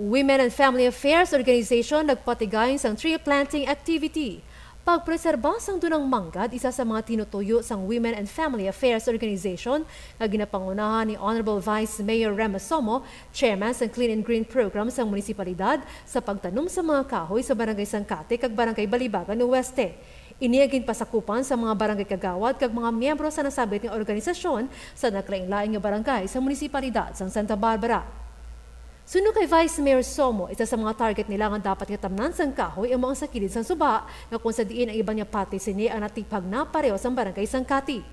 Women and Family Affairs Organization nagpatigayon sang tree planting activity. Pagpreserba sang dunang manggad, isa sa mga tinutuyo sang Women and Family Affairs Organization na ginapangunahan ni Honorable Vice Mayor Rema Somo Chairman sang Clean and Green Program sang munisipalidad sa pagtanum sa mga kahoy sa Barangay Sangcate kag Barangay Balibagan Oeste. Ini ang ginpasakupan sa mga barangay kagawad kag mga miyembro sa nasambit ng organisasyon sa nagkalain nga barangay sa munisipalidad sang Santa Barbara. Suno kay Vice Mayor Somo, isa sa mga target nila nga dapat nga tamnan sang kahoy ang mga sa kilid sang suba nga kung sadiin ang iban nga parte sini ang natipag na pareho sa Barangay Sangcate.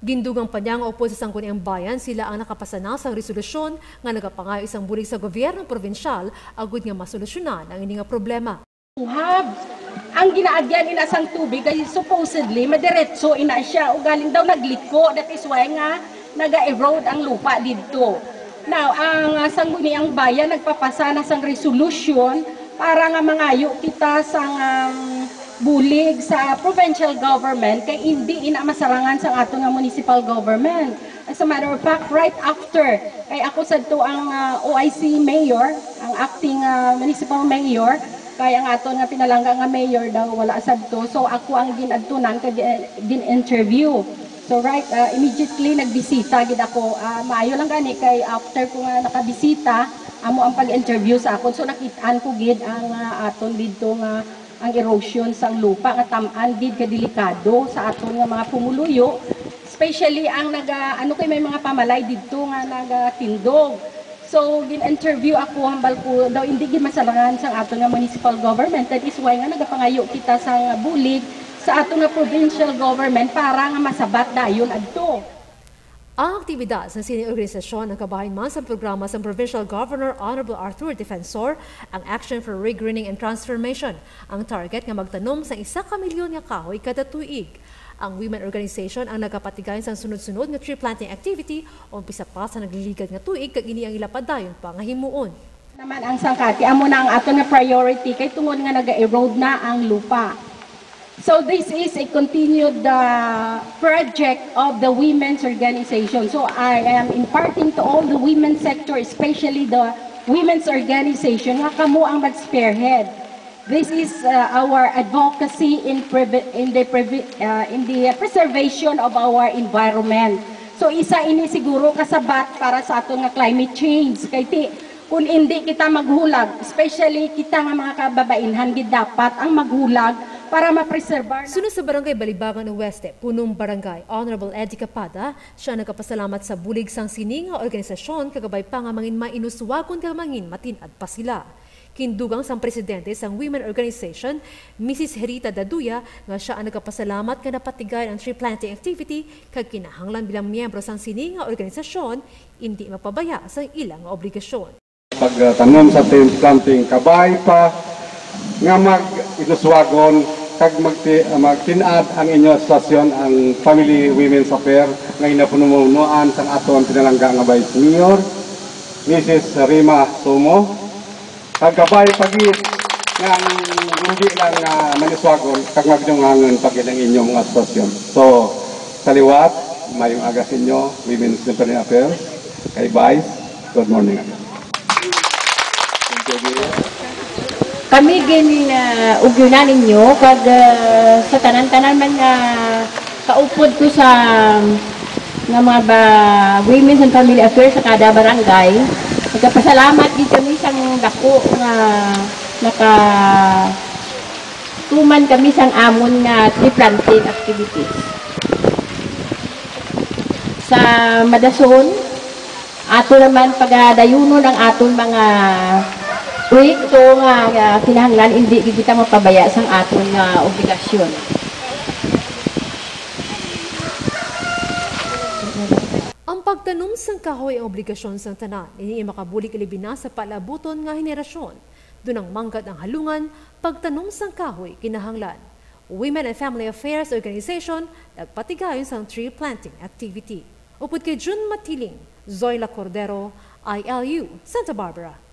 Gindugang pa niya nga upo sa Sangguniang Bayan, sila ang nakapasana sang resolusyon nga nagapangayo isang bulig sa gobyernong probinsyal agud nga masolusyonan ang ini nga problema. Ang ginaagyan ina sang tubig ay supposedly madiretso ina siya o galing daw nagliko, that is why nga naga-erode ang lupa dito. Now, ang Sangguniang Bayan nagpapasa na sang resolution para nga mangayo kita sang bulig sa provincial government kay hindi ina masarangan sa ato nga municipal government. As a matter of fact, right after kay ako sadto ang OIC mayor, ang acting municipal mayor, kay ang ato nga pinalangga nga mayor daw wala sadto. So ako ang ginadtunan kay gin-interview. So immediately nagbisita gid ako. Maayo lang gani kay after ko nga nakabisita, amo ang pag-interview sa akon. So nakitaan ko gid ang aton didto nga ang erosion sang lupa nga tam-an gid ka delikado sa aton nga mga pumuluyo. Especially ang kay may mga pamalay didto nga nagatindog. So gin-interview ako hambal ko daw hindi gid masalangan sang aton nga municipal government. That is why nga nagapangayo kita sang bulig sa ato nga provincial government para nga masabat dayon adto. Ang aktibidad sa sining organisasyon ang kabahin man sa programa sa Provincial Governor Honorable Arthur Defensor ang Action for Regreening and Transformation. Ang target nga magtanom sa 1 milyon nga kahoy kada tuig. Ang women organization ang nagapatigayon sa sunod-sunod nga tree planting activity o umpisa pa sa nagliligad nga tuig kag ini ang ilapad dayon pa nga himuon. Naman ang Sangcate amo na ang ato nga priority kay tungod nga naga-erode na ang lupa. So this is a continued project of the women's organization. So I am imparting to all the women's sector, especially the women's organization, nga kamo ang mag-spearhead. This is our advocacy in the preservation of our environment. So isa ini siguro kasabat para sa aton nga climate change. Kay kung hindi kita maghulag, especially kita nga mga kababainhan, gid dapat ang maghulag para ma-preserve. Suno sa Barangay Balibagan Oeste, punong barangay, Honorable Eddie Capada, siya nagkapasalamat sa bulig sang sining nga organisasyon kagabay pa nga mangin mainuswagon ka mangin matinad pa sila. Kindugang sang presidente sang women organization, Mrs. Herita Daduya, nga siya ang nagkapasalamat nga napatigayon ang tree planting activity kag kinahanglan bilang miyembro sang sining nga organisasyon, hindi mapabaya sa ilang obligasyon. Pagtanom sa tree planting kabay pa nga mag-inuswagon kag magtinad ang inyo asosasyon ang Family Women's Affairs nga inapununuan sa aton pinalangga nga Vice Mayor Mrs. Rema Somo kag kabay pagit nga hindi lang maniswagon kag magdungangon pag ilang inyong mga asosasyon. So sa liwat mayong aga sa inyo Women's Affairs kay Vice, good morning. Kami ugyunan ninyo kag sa tanan-tanan man nga kaupod ko sa nga mga Women's and Family Affairs sa kada barangay. Nagpasalamat dito kami sang dako nga tuman kami sang amon nga tree planting activities. Sa Madason, ato naman pagadayunon ang aton mga proyekto nga kinahanglan hindi kita mapabaya sang aton nga obligasyon. Ang pagtanum sang kahoy ang obligasyon sang tanan, ini makabulig ilibina sa palabuton nga henerasyon. Dunang manggad ang halungan, pagtanum sang kahoy kinahanglan. Women and Family Affairs Organization nagpatigayon sang tree planting activity. Upod kay June Matiling, Zoila Cordero, ILU, Santa Barbara.